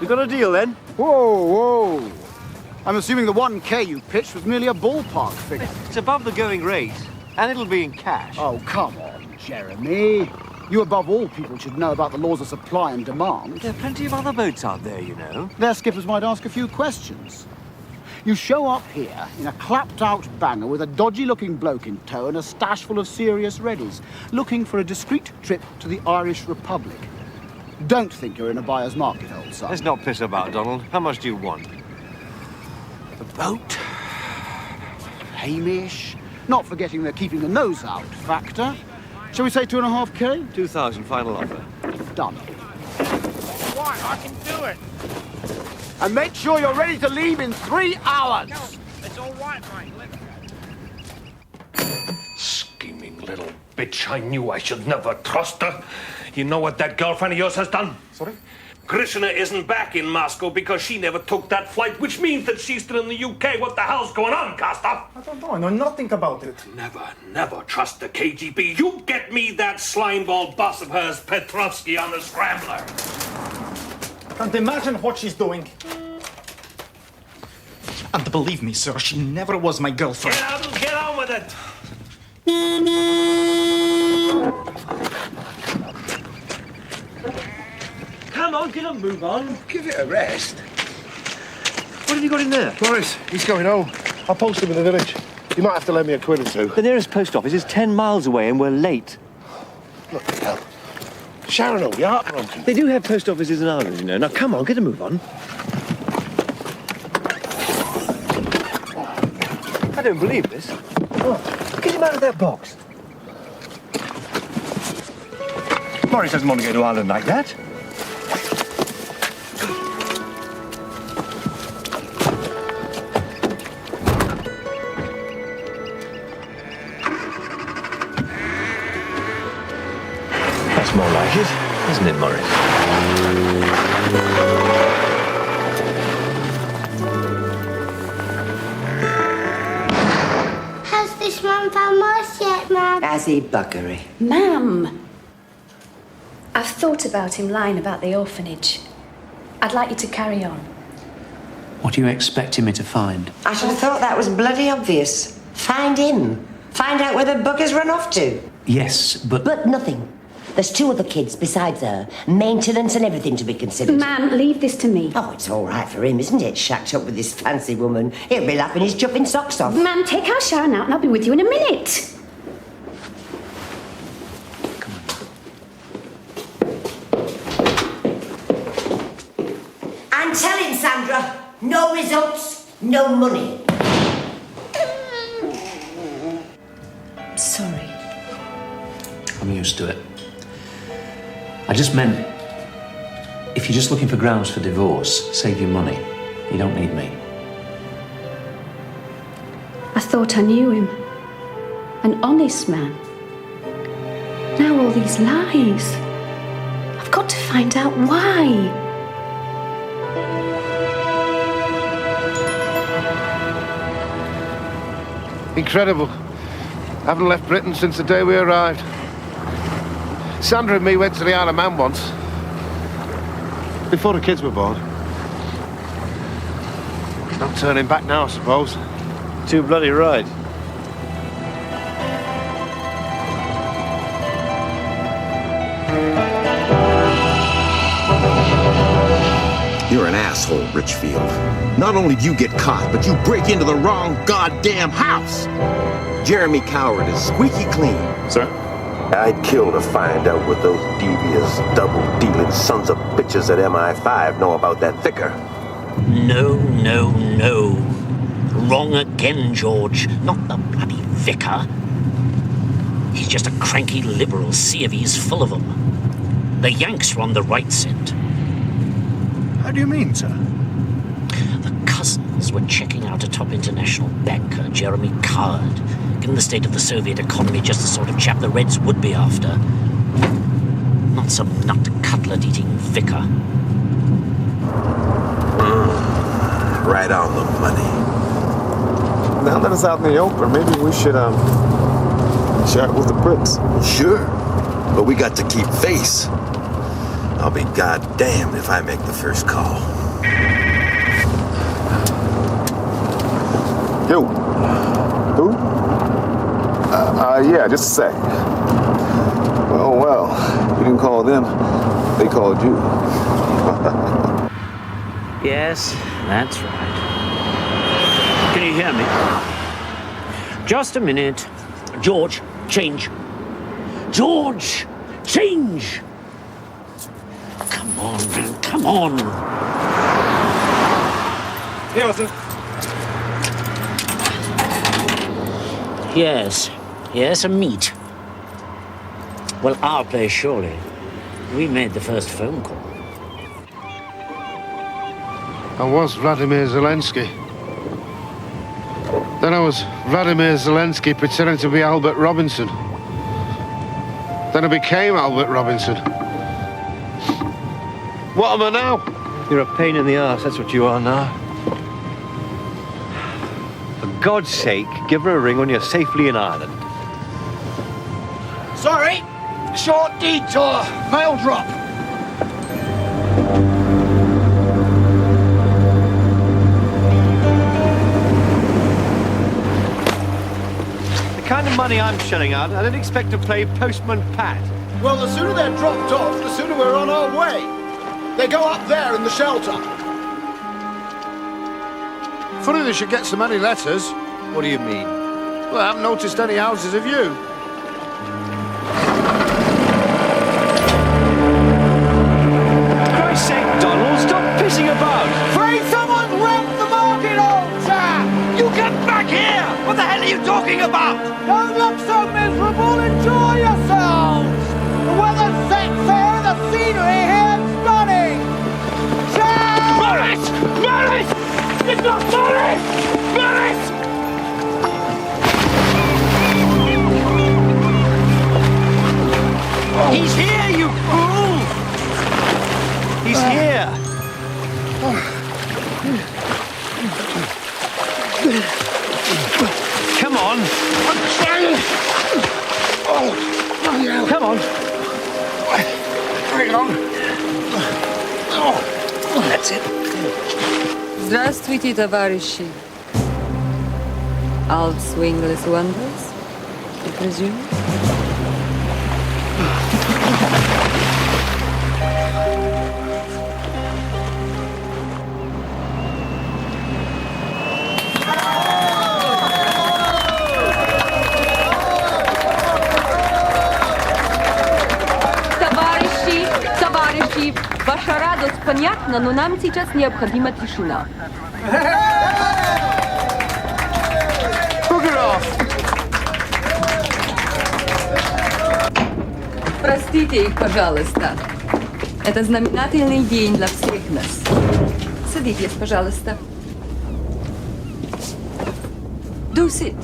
We got a deal then? Whoa, whoa. I'm assuming the 1K you pitched was merely a ballpark figure. It's above the going rate, and it'll be in cash. Oh, come on, Jeremy. You, above all people, should know about the laws of supply and demand. There are plenty of other boats out there, you know. Their skippers might ask a few questions. You show up here in a clapped-out banger with a dodgy-looking bloke in tow and a stash full of serious readies, looking for a discreet trip to the Irish Republic. Don't think you're in a buyer's market, old son. Let's not piss about, Donald. How much do you want? The boat, Hamish, not forgetting the keeping the nose out factor. Shall we say 2.5K? 2,000, final offer. Done. Why? I can do it. And make sure you're ready to leave in 3 hours. No, it's all right, mate. Scheming little bitch. I knew I should never trust her. You know what that girlfriend of yours has done? Sorry? Grishina isn't back in Moscow because she never took that flight, which means that she's still in the UK. What the hell's going on, Costa? I don't know. I know nothing about it. Never trust the KGB. You get me that slimeball boss of hers, Petrovsky, on the Scrambler. I can't imagine what she's doing. And believe me, sir, she never was my girlfriend. Get out and get on with it. Come on, get up, move on. Give it a rest. What have you got in there? Boris, he's going home. I'll post him in the village. You might have to lend me a quid or two. The nearest post office is 10 miles away and we're late. Look, hell. Sharon will be heartbroken. They do have post offices in Ireland, you know. Now, come on, get a move on. I don't believe this. What? Get him out of that box. Morris doesn't want to go to Ireland like that. That's more like it, isn't it, Morris? Has this man found Morris yet, Mum? Has he, Buckery? Ma'am, I've thought about him lying about the orphanage. I'd like you to carry on. What are you expecting me to find? I should have thought that was bloody obvious. Find him. Find out where the bugger's run off to. Yes, but... But nothing. There's 2 other kids besides her. Maintenance and everything to be considered. Ma'am, leave this to me. Oh, it's all right for him, isn't it? Shacked up with this fancy woman. He'll be laughing his jumping socks off. Ma'am, take our Sharon out and I'll be with you in a minute. I'm telling Sandra, no results, no money. Sorry. I'm used to it. I just meant, if you're just looking for grounds for divorce, save your money. You don't need me. I thought I knew him. An honest man. Now all these lies. I've got to find out why. Incredible. Haven't left Britain since the day we arrived. Sandra and me went to the Isle of Man once. Before the kids were born. No turning back now, I suppose. Too bloody right. You're an asshole, Richfield. Not only do you get caught, but you break into the wrong goddamn house. Jeremy Coward is squeaky clean. Sir? I'd kill to find out what those devious, double-dealing sons of bitches at MI5 know about that vicar. No, no, no. Wrong again, George. Not the bloody vicar. He's just a cranky liberal sea of he's full of them. The Yanks were on the right scent. How do you mean, sir? The cousins were checking out a top international banker, Jeremy Coward. Given the state of the Soviet economy, just the sort of chap the Reds would be after. Not some nut cutlet-eating vicar. Right on the money. Now that it's out in the open, maybe we should, share it with the Brits. Sure, but we got to keep face. I'll be goddamned if I make the first call. Who? Who? Yeah, just a sec. Well, you didn't call them. They called you. Yes, that's right. Can you hear me? Just a minute. George, change. George, change! Come on, man, come on. Here, sir. Yes, a meet. Well, our place, surely. We made the first phone call. I was Vladimir Zelensky. Then I was Vladimir Zelensky pretending to be Albert Robinson. Then I became Albert Robinson. What am I now? You're a pain in the arse, that's what you are now. For God's sake, give her a ring when you're safely in Ireland. Sorry, short detour, mail drop. The kind of money I'm shelling out, I didn't expect to play Postman Pat. Well, the sooner they're dropped off, the sooner we're on our way. They go up there in the shelter. Funny they should get so many letters. What do you mean? Well, I haven't noticed any houses of you. For Christ's sake, Donald, stop pissing about! Afraid someone's wrecked the market, old chap! You get back here! What the hell are you talking about? Don't look so miserable, enjoy yourselves! The weather's set fair, the scenery here's stunning! Ciao! Morris! Morris! It's not Morris! Morris! He's here, you fool! He's here! Come on! I'm trying! Come on! Bring it on! That's it. Здравствуйте, товарищи. All swingless wonders, I presume? Товарищи, ваша радость понятна, но нам сейчас необходима тишина. Простите их, пожалуйста. Это знаменательный день для всех нас. Садитесь, пожалуйста. Do sit.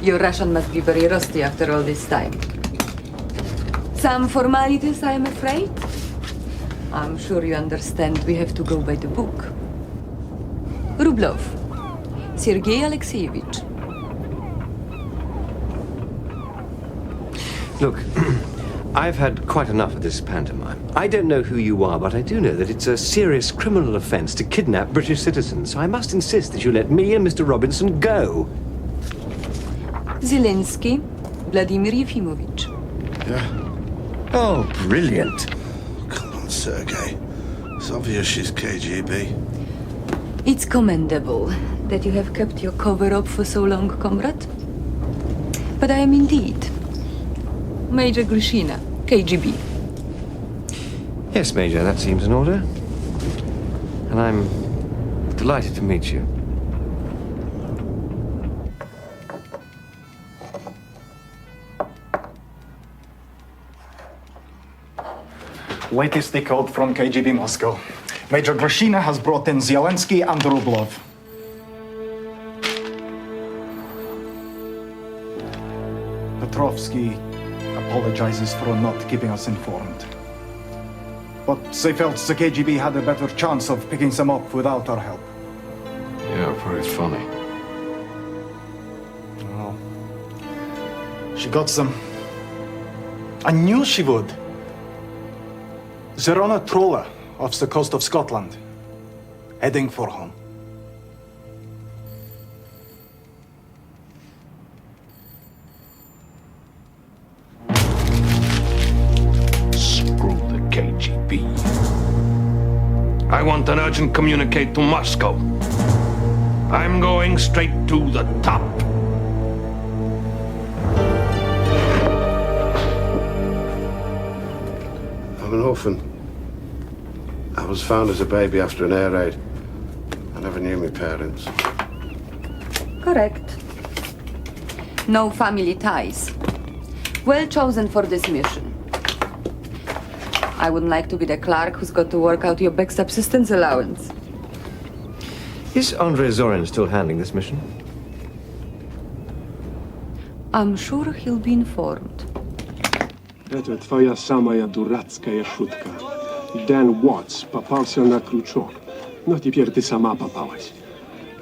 Your Russian must be very rusty after all this time. Some formalities, I am afraid. I'm sure you understand we have to go by the book. Rublov, Sergei Alexeyevich. Look, I've had quite enough of this pantomime. I don't know who you are, but I do know that it's a serious criminal offense to kidnap British citizens, so I must insist that you let me and Mr. Robinson go. Zelensky, Vladimir Yefimovich. Yeah. Oh, brilliant. Come on, Sergei. It's obvious she's KGB. It's commendable that you have kept your cover up for so long, comrade. But I am indeed Major Grishina, KGB. Yes, Major, that seems in order. And I'm delighted to meet you. Latest decode from KGB Moscow. Major Grishina has brought in Zelensky and Rublov. Petrovsky apologizes for not keeping us informed. But they felt the KGB had a better chance of picking them up without our help. Yeah, very funny. Well, she got them. I knew she would. They're on a trawler off the coast of Scotland, heading for home. Screw the KGB. I want an urgent communique to Moscow. I'm going straight to the top. I'm an orphan. I was found as a baby after an air raid. I never knew my parents. Correct. No family ties. Well chosen for this mission. I wouldn't like to be the clerk who's got to work out your back subsistence allowance. Is Comrade Zorin still handling this mission? I'm sure he'll be informed. Это твоя самая дурацкая шутка. Дэн Уотс попался на крючок. Но теперь ты сама попалась.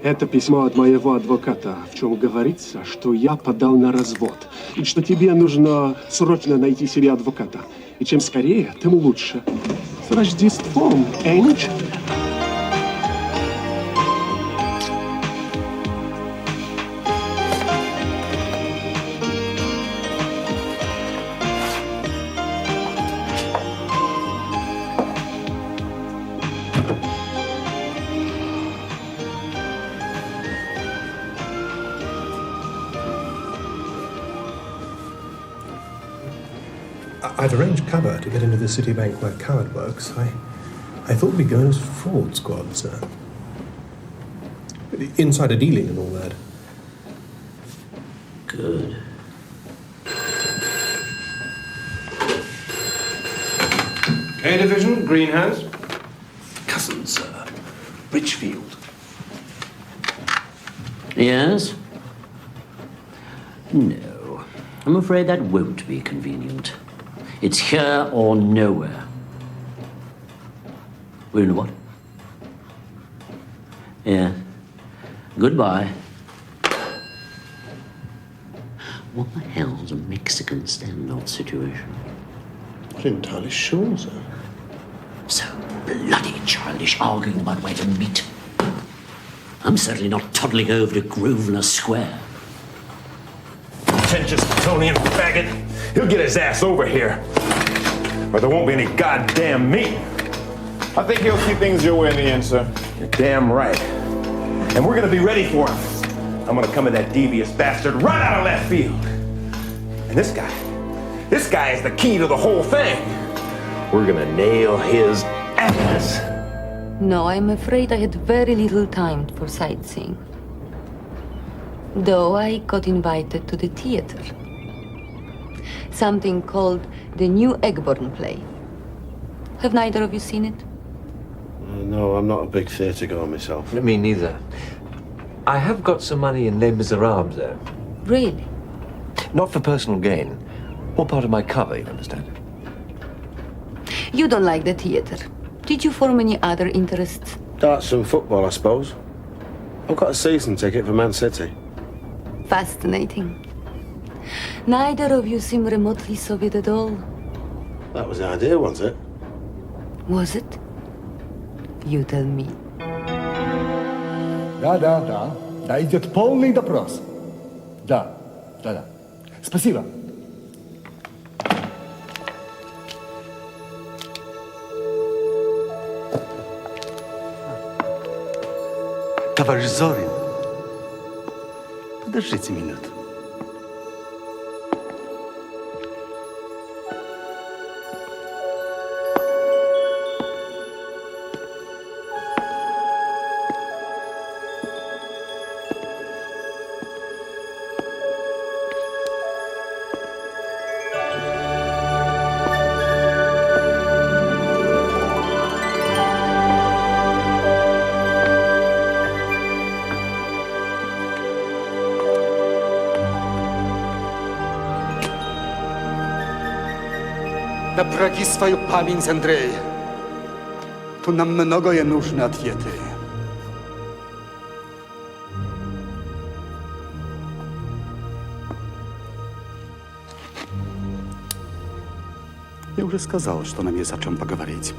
Это письмо от моего адвоката, в чем говорится, что я подал на развод, и что тебе нужно срочно найти себе адвоката. И чем скорее, тем лучше. С Рождеством, Эндж! I've arranged cover to get into the Citibank where Coward works. I thought we'd go in as fraud squad, sir. Insider dealing and all that. Good. A Division, Greenhouse. Cousin, sir. Richfield. Yes? No. I'm afraid that won't be convenient. It's here or nowhere. We're in a what? Yeah. Goodbye. What the hell's a Mexican standoff situation? Not entirely sure, sir. So bloody childish arguing about where to meet. I'm certainly not toddling over to Grosvenor Square. Pretentious Tonian faggot. He'll get his ass over here. Or there won't be any goddamn meat. I think he'll see things your way in the end, sir. You're damn right. And we're gonna be ready for him. I'm gonna come at that devious bastard right out of left field. And this guy is the key to the whole thing. We're gonna nail his ass. No, I'm afraid I had very little time for sightseeing. Though I got invited to the theater. Something called the New Eggborn play. Have neither of you seen it? No, I'm not a big theatre goer myself. Me neither. I have got some money in Les Miserables, though. Really? Not for personal gain. All part of my cover, you understand? You don't like the theater. Did you form any other interests? Darts and football, I suppose. I've got a season ticket for Man City. Fascinating. Neither of you seem remotely Soviet at all. That was the idea, wasn't it? Was it? You tell me. Да. Да, идет полный допрос. Да. Спасибо. Товарищ Зорин, подождите минуту. Напряги свою память, Андрей. Тут нам многое нужны ответы. Я уже сказал, что нам есть о чем поговорить.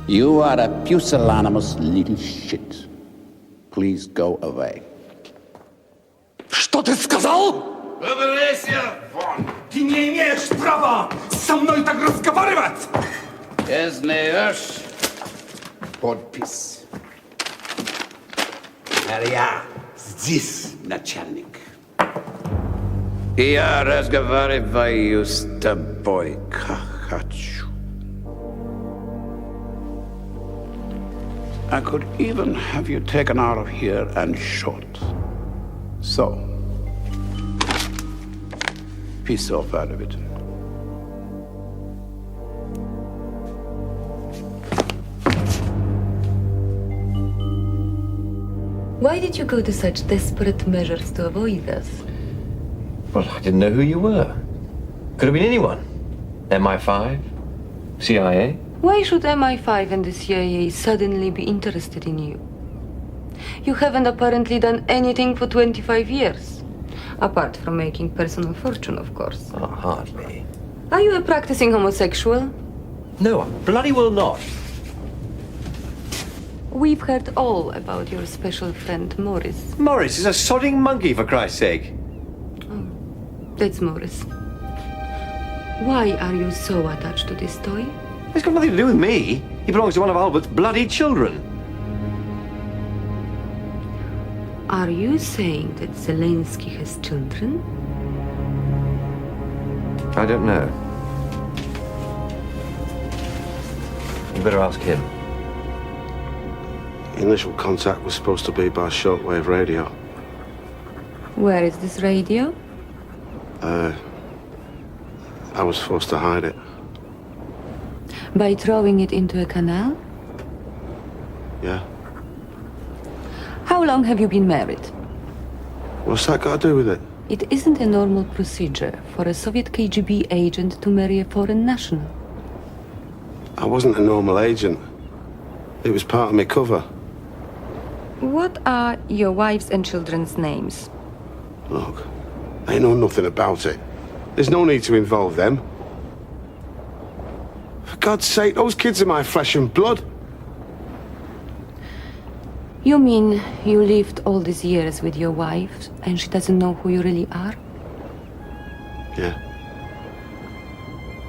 You are a pusillanimous little shit. Please go away. Что ты сказал? Ты не имеешь права со мной так разговаривать! Знаешь, подпись. Я здесь начальник. Я разговариваю с тобой, как хочу. I could even have you taken out of here and shot. So, piss off out of it. Why did you go to such desperate measures to avoid us? Well, I didn't know who you were. Could have been anyone. MI5? CIA? Why should MI5 and the CIA suddenly be interested in you? You haven't apparently done anything for 25 years. Apart from making personal fortune, of course. Oh, hardly. Are you a practicing homosexual? No, I bloody well not. We've heard all about your special friend, Morris. Morris is a sodding monkey, for Christ's sake. That's Morris. Why are you so attached to this toy? It's got nothing to do with me. He belongs to one of Albert's bloody children. Are you saying that Zelensky has children? I don't know. You better ask him. Initial contact was supposed to be by shortwave radio. Where is this radio? I was forced to hide it. By throwing it into a canal? Yeah. How long have you been married? What's that got to do with it? It isn't a normal procedure for a Soviet KGB agent to marry a foreign national. I wasn't a normal agent. It was part of my cover. What are your wife's and children's names? Look, I know nothing about it. There's no need to involve them. For God's sake, those kids are my flesh and blood. You mean you lived all these years with your wife and she doesn't know who you really are? Yeah.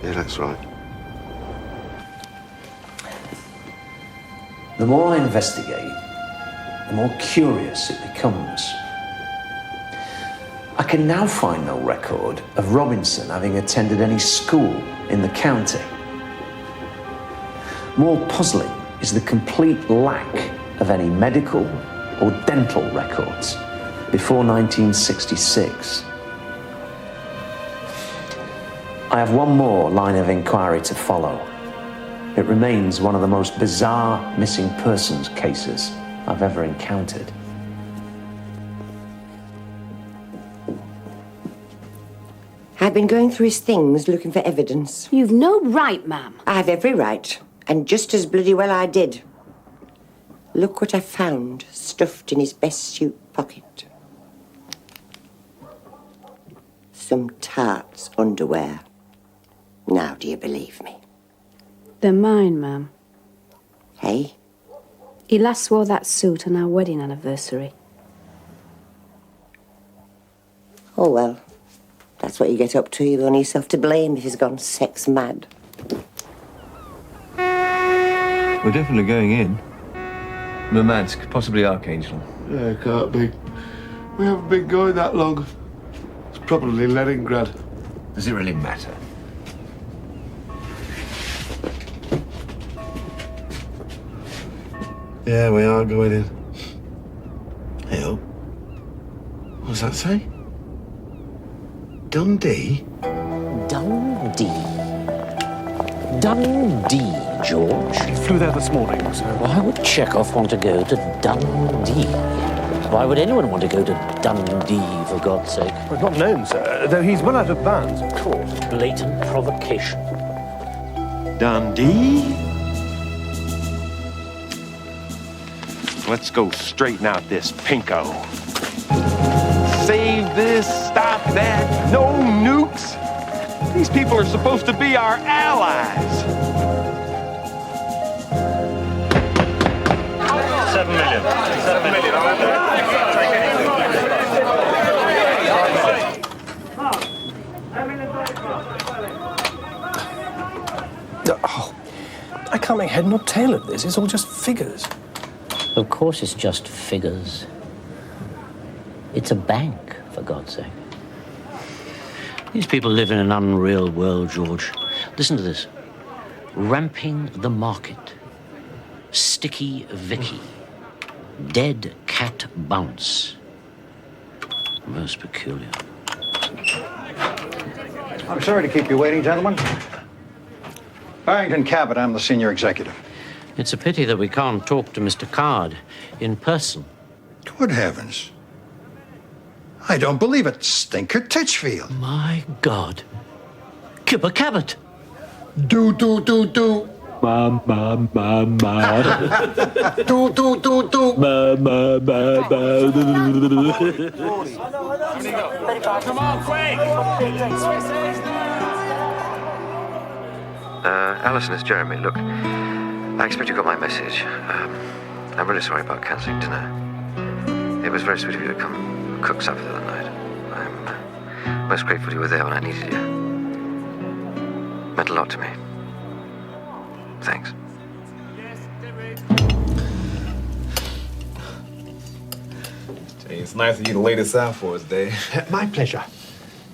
Yeah, that's right. The more I investigate, the more curious it becomes. I can now find no record of Robinson having attended any school in the county. More puzzling is the complete lack of any medical or dental records before 1966. I have one more line of inquiry to follow. It remains one of the most bizarre missing persons cases I've ever encountered. I've been going through his things looking for evidence. You've no right, ma'am. I have every right, and just as bloody well I did. Look what I found stuffed in his best suit pocket. Some tart's underwear. Now do you believe me? They're mine, ma'am. Hey? He last wore that suit on our wedding anniversary. Oh, well. That's what you get up to. You've only yourself to blame if he's gone sex mad. We're definitely going in. Murmansk, possibly Archangel. Yeah, it can't be. We haven't been going that long. It's probably Leningrad. Does it really matter? Yeah, we are going in. Hey, oh. What does that say? Dundee? Dundee. Dundee, George. He flew there this morning, so... Why would Chekhov want to go to Dundee? Why would anyone want to go to Dundee, for God's sake? Well, not known, sir, though he's well out of bounds, of course. Blatant provocation. Dundee? Let's go straighten out this pinko. Save this, stop that, no nukes. These people are supposed to be our allies. 7 million. 7 million. Oh, I can't make head nor tail of this. It's all just figures. Of course it's just figures. It's a bank, for God's sake. These people live in an unreal world, George. Listen to this. Ramping the market. Sticky Vicky. Dead cat bounce. Most peculiar. I'm sorry to keep you waiting, gentlemen. Barrington Cabot, I'm the senior executive. It's a pity that we can't talk to Mr. Card in person. Good heavens. I don't believe it. Stinker Titchfield. My God. Kipper Cabot. Do. Ma. Do. Come on, quick! Alison, it's Jeremy. Look, I expect you got my message. I'm really sorry about cancelling dinner. It was very sweet of you to come cook supper the other night. I'm most grateful you were there when I needed you. Meant a lot to me. Thanks. It's nice of you to lay this out for us, Dave. My pleasure.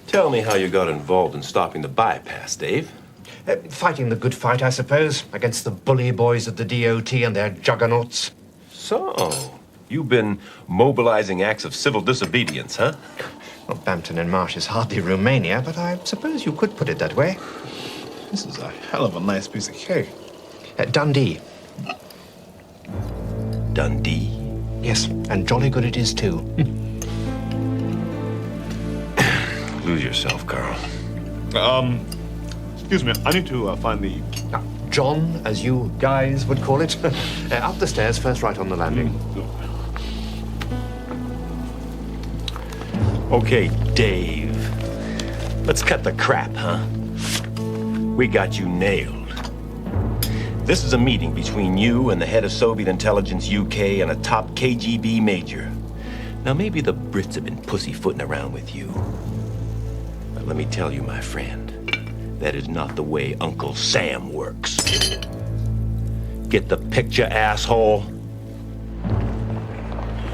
Tell me how you got involved in stopping the bypass, Dave. Fighting the good fight, I suppose, against the bully boys of the DOT and their juggernauts. So, you've been mobilizing acts of civil disobedience, huh? Well, Bampton and Marsh is hardly Romania, but I suppose you could put it that way. This is a hell of a nice piece of cake. Dundee. Dundee? Yes, and jolly good it is, too. Lose yourself, Carl. Excuse me, I need to find the... John, as you guys would call it. Up the stairs, first right on the landing. Okay, Dave. Let's cut the crap, huh? We got you nailed. This is a meeting between you and the head of Soviet intelligence UK and a top KGB major. Now, maybe the Brits have been pussyfooting around with you. But let me tell you, my friend, that is not the way Uncle Sam works. Get the picture, asshole?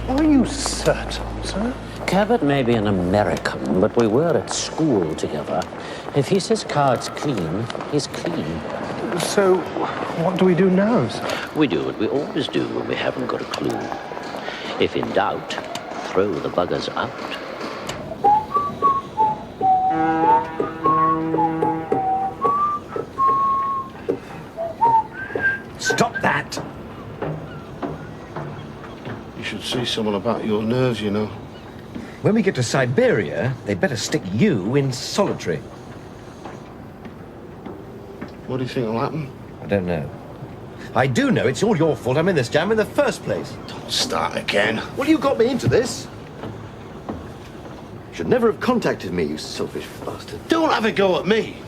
Are you certain, sir? Cabot may be an American, but we were at school together. If he says Card's clean, he's clean. So, what do we do now, sir? We do what we always do when we haven't got a clue. If in doubt, throw the buggers out. Stop that! You should see someone about your nerves, you know. When we get to Siberia, they'd better stick you in solitary. What do you think will happen? I don't know. I do know it's all your fault I'm in this jam in the first place. Don't start again. Well, you got me into this. Should never have contacted me, you selfish bastard. Don't have a go at me.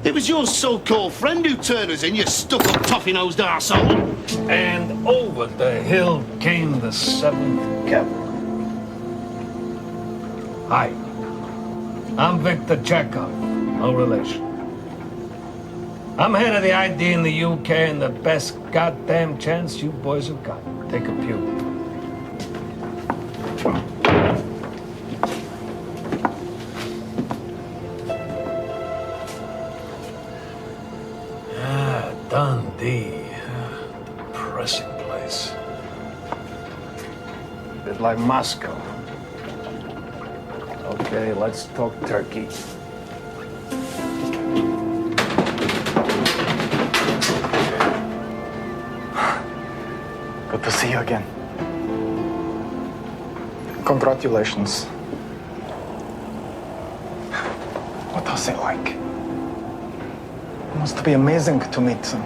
It was your so-called friend who turned us in, you stuck-up, toffee-nosed arsehole. And over the hill came the 7th Cavalry. Hi, I'm Victor Chekhov, no relation. I'm head of the ID in the UK and the best goddamn chance you boys have got. Take a pew. Dundee. Depressing place. A bit like Moscow. Okay, let's talk Turkey. Good to see you again. Congratulations. What was it like? It must be amazing to meet them.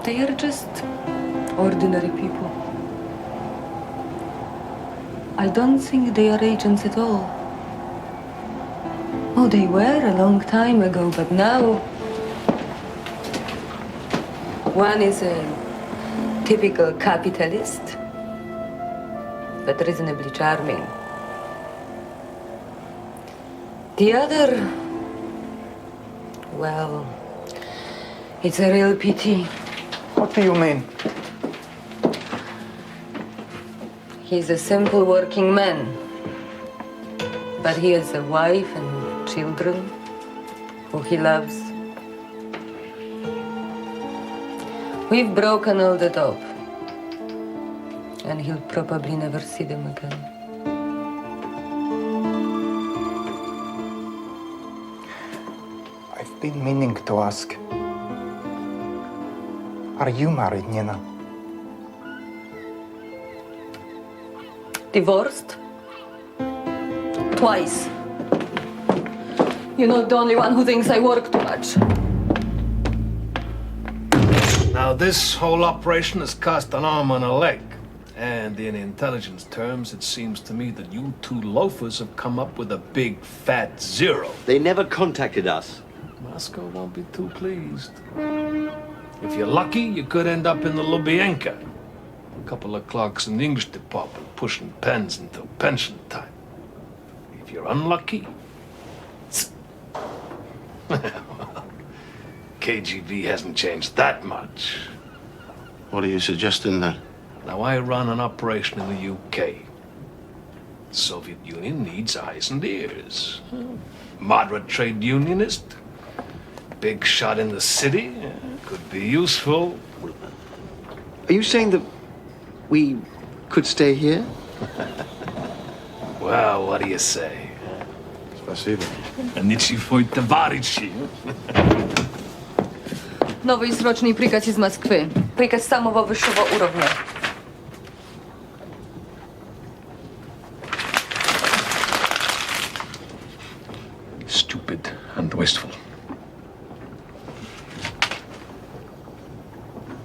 They are just ordinary people. I don't think they are agents at all. Oh, they were a long time ago, but now... One is a typical capitalist, but reasonably charming. The other... Well, it's a real pity. What do you mean? He's a simple working man, but he has a wife and children who he loves. We've broken all that up, and he'll probably never see them again. I've been meaning to ask. Are you married, Nina? Divorced? Twice. You're not the only one who thinks I work too much. Now, this whole operation has cost an arm and a leg. And in intelligence terms, it seems to me that you two loafers have come up with a big, fat zero. They never contacted us. Moscow won't be too pleased. If you're lucky, you could end up in the Lubyanka. A couple of clerks in the English department pushing pens until pension time. If you're unlucky... KGB hasn't changed that much. What are you suggesting then? Now, I run an operation in the UK. The Soviet Union needs eyes and ears. Moderate trade unionist. Big shot in the city. Could be useful. Are you saying that we could stay here? Well, what do you say? Спасибо. Ничего товарищи. Nowy i sroczny prikaz z Moskwy. Prikaz samego wyższego urovnia. Stupid and wasteful.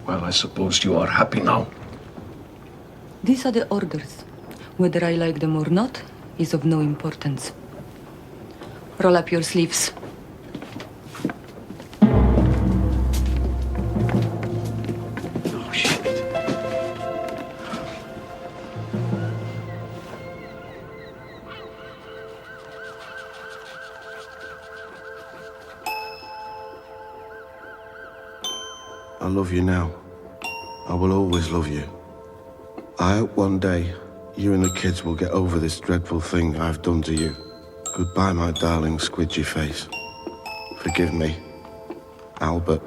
Well, I suppose you are happy now. These are the orders. Whether I like them or not is of no importance. Roll up your sleeves. Oh, shit. I love you now. I will always love you. I hope one day you and the kids will get over this dreadful thing I've done to you. Goodbye, my darling squidgy face. Forgive me, Albert.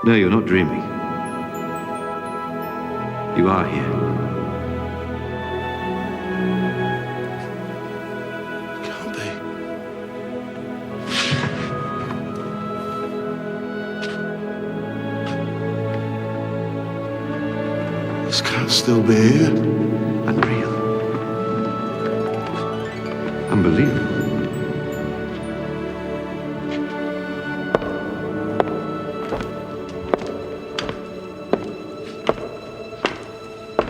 No, you're not dreaming. You are here. Can't be. This can't still be here. Unreal. Unbelievable.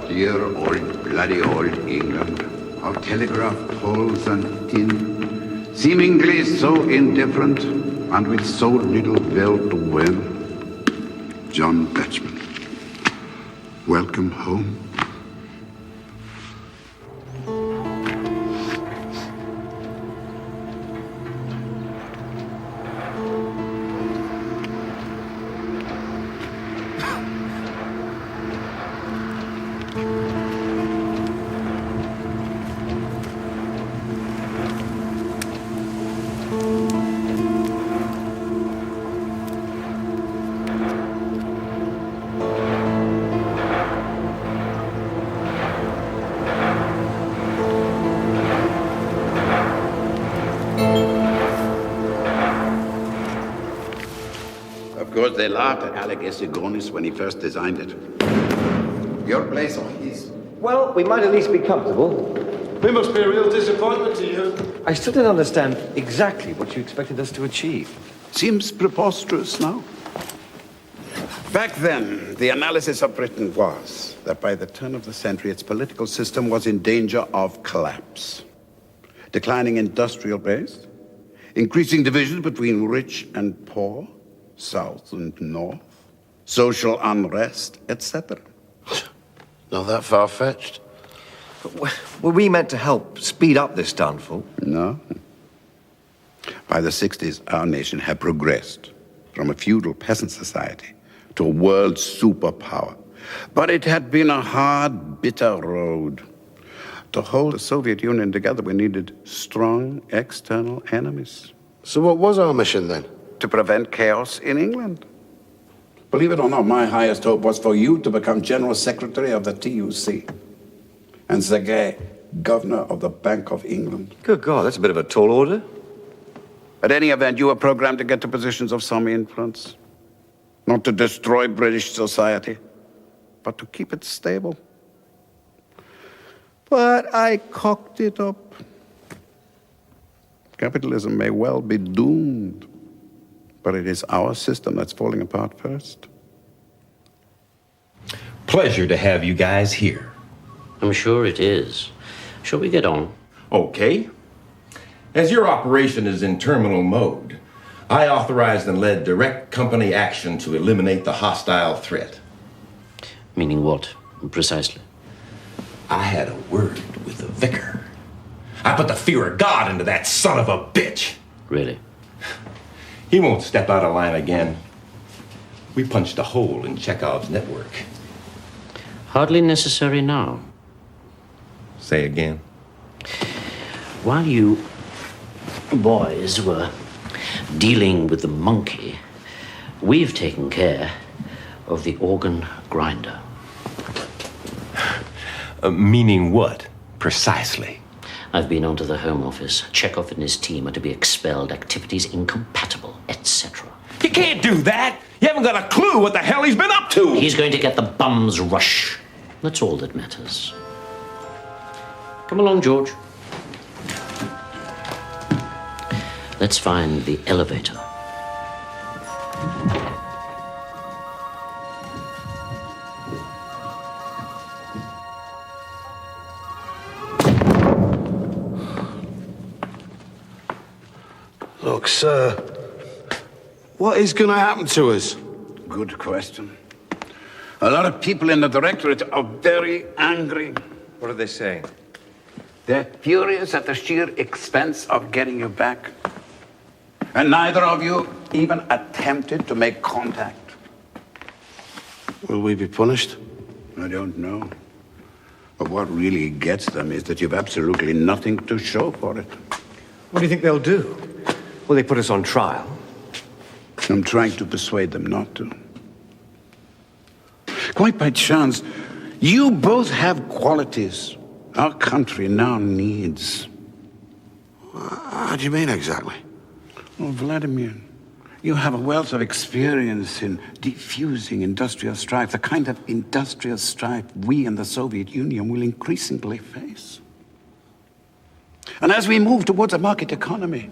Dear old, bloody old England, of telegraph poles and tin, seemingly so indifferent and with so little will to win. John Dutchman, welcome home. because they laughed at Alex Sigonis when he first designed it. Your place or his? Well, we might at least be comfortable. We must be a real disappointment to you. I still don't understand exactly what you expected us to achieve. Seems preposterous now. Back then, the analysis of Britain was that by the turn of the century, its political system was in danger of collapse. Declining industrial base, increasing divisions between rich and poor, south and north, social unrest, etc. Not that far-fetched. Were we meant to help speed up this downfall? No. By the 60s, our nation had progressed from a feudal peasant society to a world superpower. But it had been a hard, bitter road. To hold the Soviet Union together, we needed strong external enemies. So what was our mission then? To prevent chaos in England. Believe it or not, my highest hope was for you to become General Secretary of the TUC. And Sergei, Governor of the Bank of England. Good God, that's a bit of a tall order. At any event, you were programmed to get to positions of some influence. Not to destroy British society, but to keep it stable. But I cocked it up. Capitalism may well be doomed, but it is our system that's falling apart first. Pleasure to have you guys here. I'm sure it is. Shall we get on? Okay. As your operation is in terminal mode, I authorized and led direct company action to eliminate the hostile threat. Meaning what, precisely? I had a word with the vicar. I put the fear of God into that son of a bitch. Really? He won't step out of line again. We punched a hole in Chekhov's network. Hardly necessary now. Say again. While you boys were dealing with the monkey, we've taken care of the organ grinder. Meaning what, precisely? I've been onto the Home Office. Chekhov and his team are to be expelled, activities incompatible, etc. You can't do that! You haven't got a clue what the hell he's been up to! He's going to get the bum's rush. That's all that matters. Come along, George. Let's find the elevator. Look, sir, what is going to happen to us? Good question. A lot of people in the directorate are very angry. What are they saying? They're furious at the sheer expense of getting you back. And neither of you even attempted to make contact. Will we be punished? I don't know. But what really gets them is that you've absolutely nothing to show for it. What do you think they'll do? Will they put us on trial? I'm trying to persuade them not to. Quite by chance, you both have qualities our country now needs. How do you mean exactly? Well, Vladimir, you have a wealth of experience in diffusing industrial strife, the kind of industrial strife we in the Soviet Union will increasingly face. And as we move towards a market economy,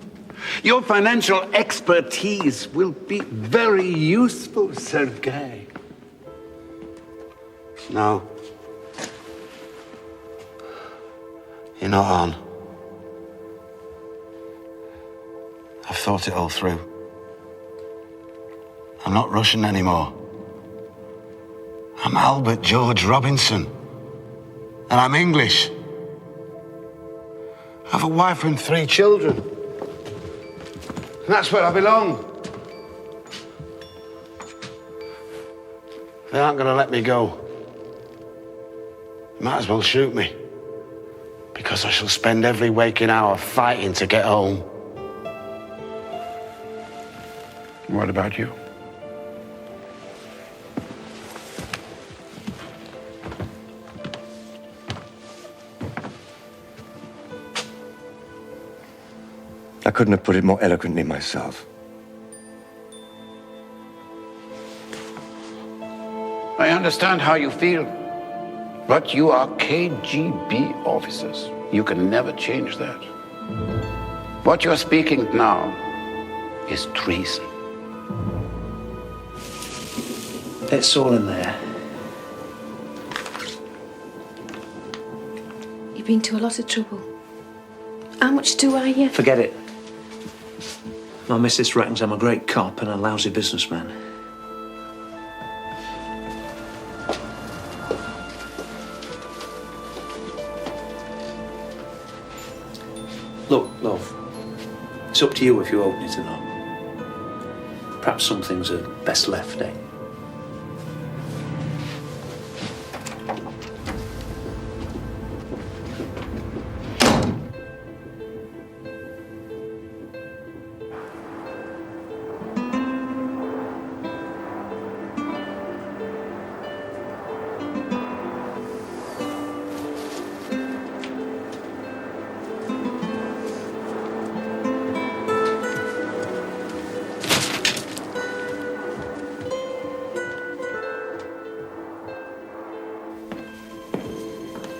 your financial expertise will be very useful, Sergei. No. You're not on. I've thought it all through. I'm not Russian anymore. I'm Albert George Robinson. And I'm English. I have a wife and 3 children. And that's where I belong. They aren't going to let me go. Might as well shoot me. Because I shall spend every waking hour fighting to get home. What about you? I couldn't have put it more eloquently myself. I understand how you feel, but you are KGB officers. You can never change that. What you're speaking now is treason. It's all in there. You've been to a lot of trouble. How much do I... Forget it. My missus reckons I'm a great cop and a lousy businessman. Look, love, it's up to you if you open it or not. Perhaps some things are best left, eh?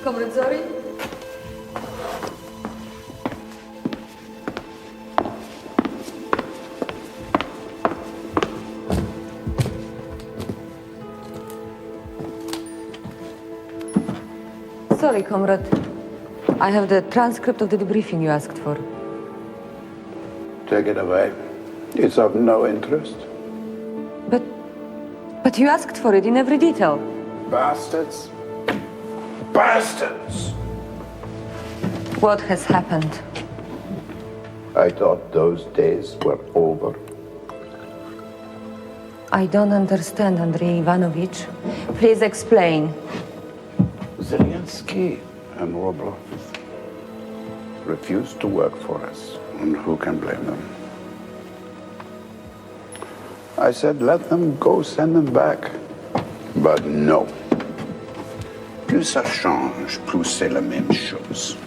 Comrade Zorin? Sorry, comrade. I have the transcript of the debriefing you asked for. Take it away. It's of no interest. But you asked for it in every detail. Bastards. Bastards! What has happened? I thought those days were over. I don't understand, Andrei Ivanovich. Please explain. Zelensky and Roblov refused to work for us, and who can blame them? I said, let them go, send them back. But no. Plus ça change, plus c'est la même chose.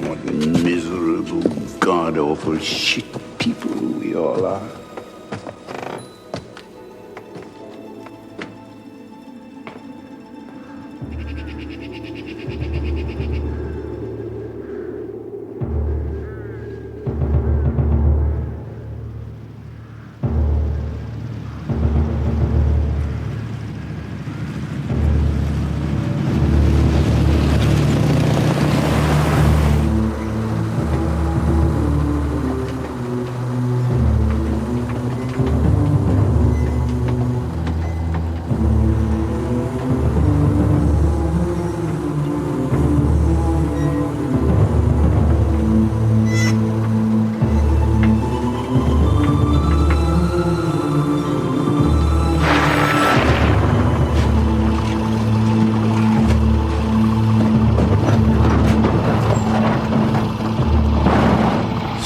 What miserable, god-awful shit people we all are.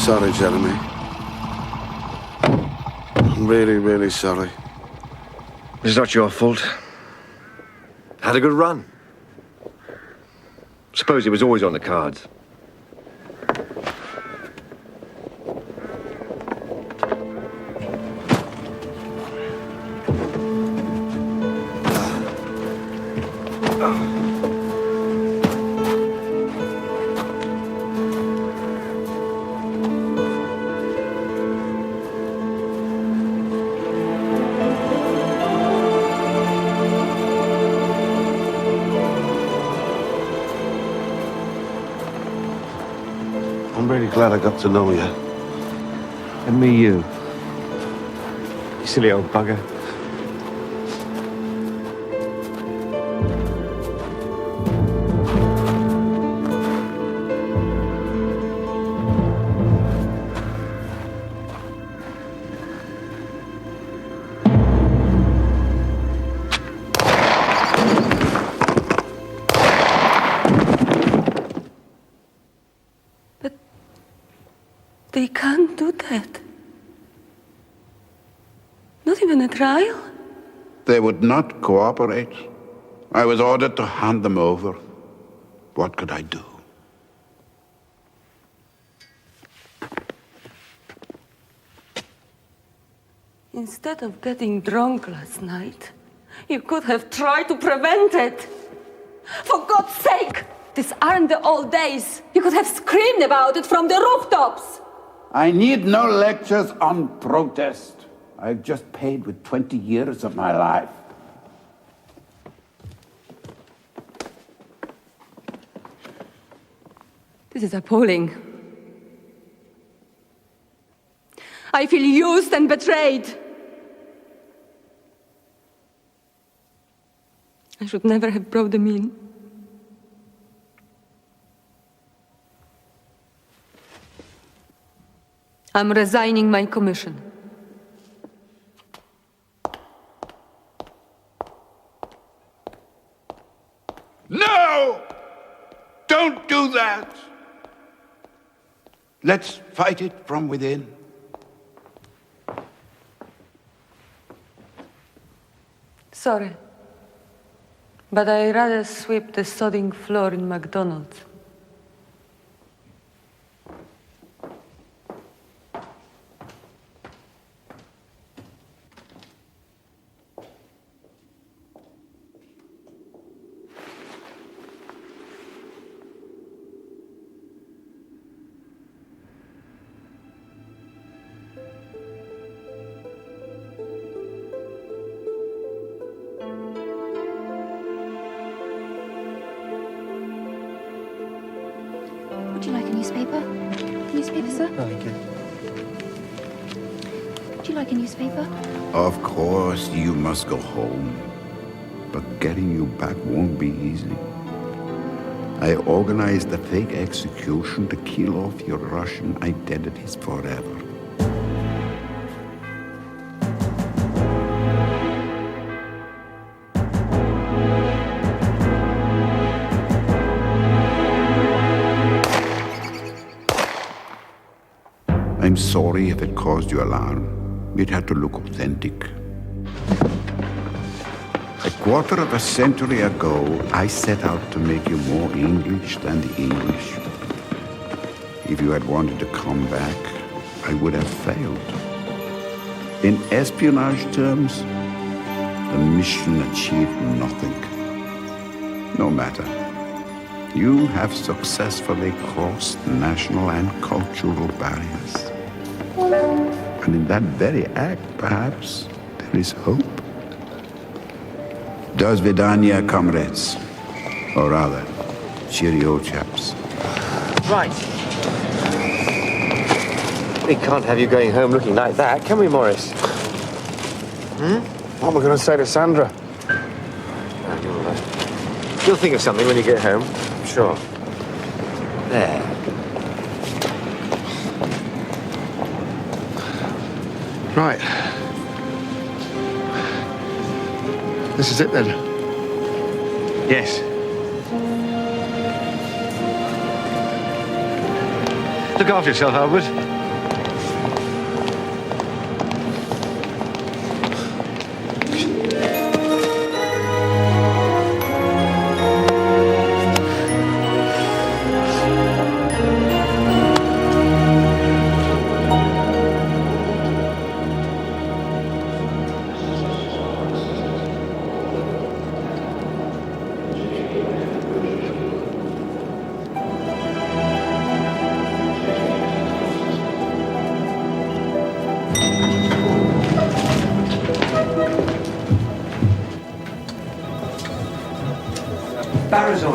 Sorry, Jeremy. I'm really, really sorry. It's not your fault. Had a good run. Suppose it was always on the cards. I'm really glad I got to know you. And me you. You silly old bugger. They can't do that. Not even a trial? They would not cooperate. I was ordered to hand them over. What could I do? Instead of getting drunk last night, you could have tried to prevent it. For God's sake! These aren't the old days. You could have screamed about it from the rooftops. I need no lectures on protest. I've just paid with 20 years of my life. This is appalling. I feel used and betrayed. I should never have brought them in. I'm resigning my commission. No! Don't do that! Let's fight it from within. Sorry. But I'd rather sweep the sodding floor in McDonald's. Would you like a newspaper? Newspaper, sir? Thank you. Would you like a newspaper? Of course, you must go home. But getting you back won't be easy. I organized a fake execution to kill off your Russian identities forever. I'm sorry if it caused you alarm. It had to look authentic. A quarter of a century ago, I set out to make you more English than the English. If you had wanted to come back, I would have failed. In espionage terms, the mission achieved nothing. No matter. You have successfully crossed national and cultural barriers. And in that very act, perhaps, there is hope. Do svidaniya, comrades. Or rather, cheerio, chaps. Right. We can't have you going home looking like that, can we, Morris? What am I going to say to Sandra? You'll think of something when you get home. Sure. There. Right. This is it then? Yes. Look after yourself, Albert.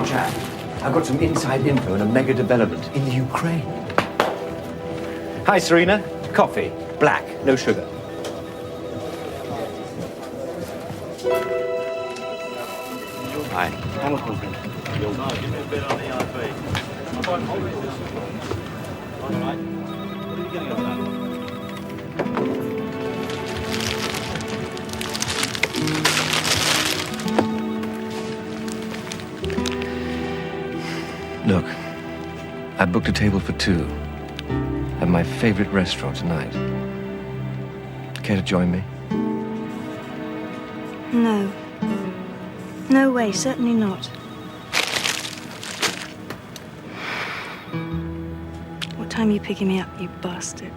Jack. I've got some inside info on a mega development in the Ukraine. Hi, Serena. Coffee. Black. No sugar. Hi. Look, I booked a table for two at my favorite restaurant tonight. Care to join me? No. No way, certainly not. What time are you picking me up, you bastard?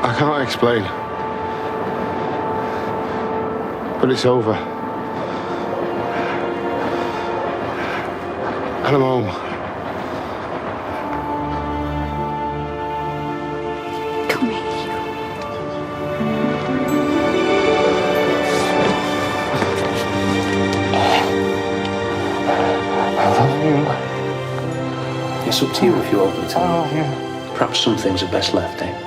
I can't explain. But it's over. And I'm home. Come here, I love you. It's up to you if you open it. I love you. Perhaps some things are best left, eh?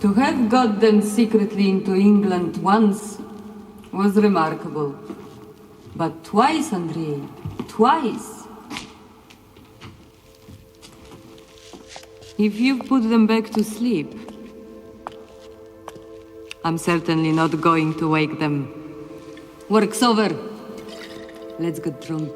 To have got them secretly into England once was remarkable. But twice, Andrei, twice. If you've put them back to sleep, I'm certainly not going to wake them. Work's over. Let's get drunk.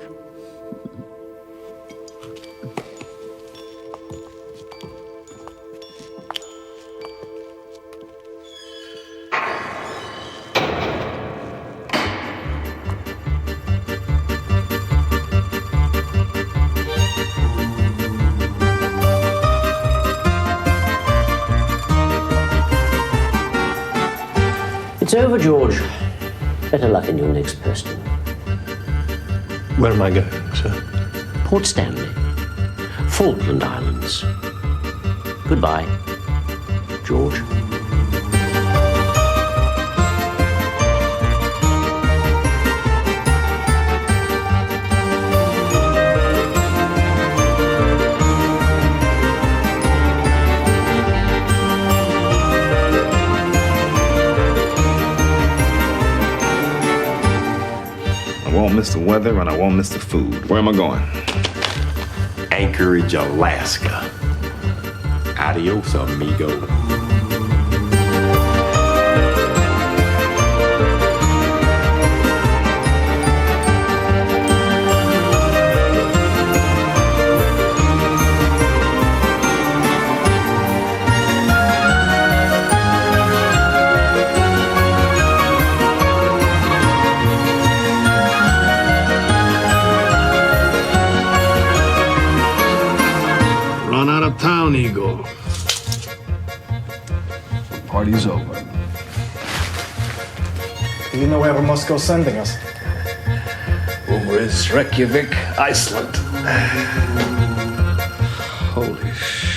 It's over, George. Better luck in your next posting. Where am I going, sir? Port Stanley. Falkland Islands. Goodbye, George. I won't miss the weather and I won't miss the food. Where am I going? Anchorage, Alaska. Adios, amigo. Run out of town, Eagle. Party's over. Do you know where Moscow's sending us? Over is Reykjavik, Iceland. Holy shit.